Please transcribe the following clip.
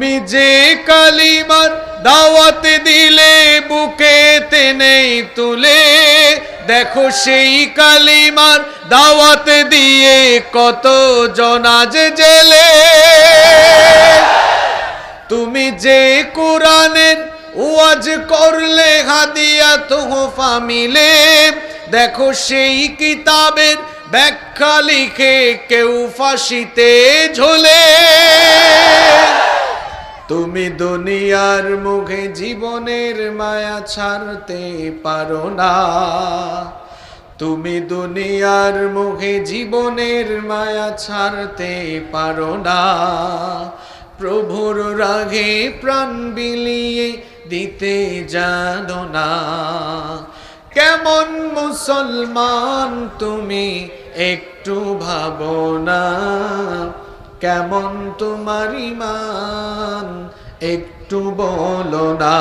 তুমি যে কালিমার দাওয়াত দিলে বুকেতে নেই তুলে, দেখো সেই কালিমার দাওয়াত দিয়ে কত জন আজ জেলে। তুমি যে কোরআনের ওয়াজ করলে হাদিয়া তোহফা মিলে, দেখো সেই কিতাবের ব্যাখ্যা লিখে কেউ ফাঁসিতে ঝোলে। তুমি দুনিয়ার মুখে জীবনের মায়া ছাড়তে পারো না, তুমি দুনিয়ার মুখে জীবনের মায়া ছাড়তে পারো না। প্রভুর রাগে প্রাণ বিলিয়ে দিতে জানো না। কেমন মুসলমান তুমি একটু ভাবো না, কেমন তোমার ঈমান একটু বলো না।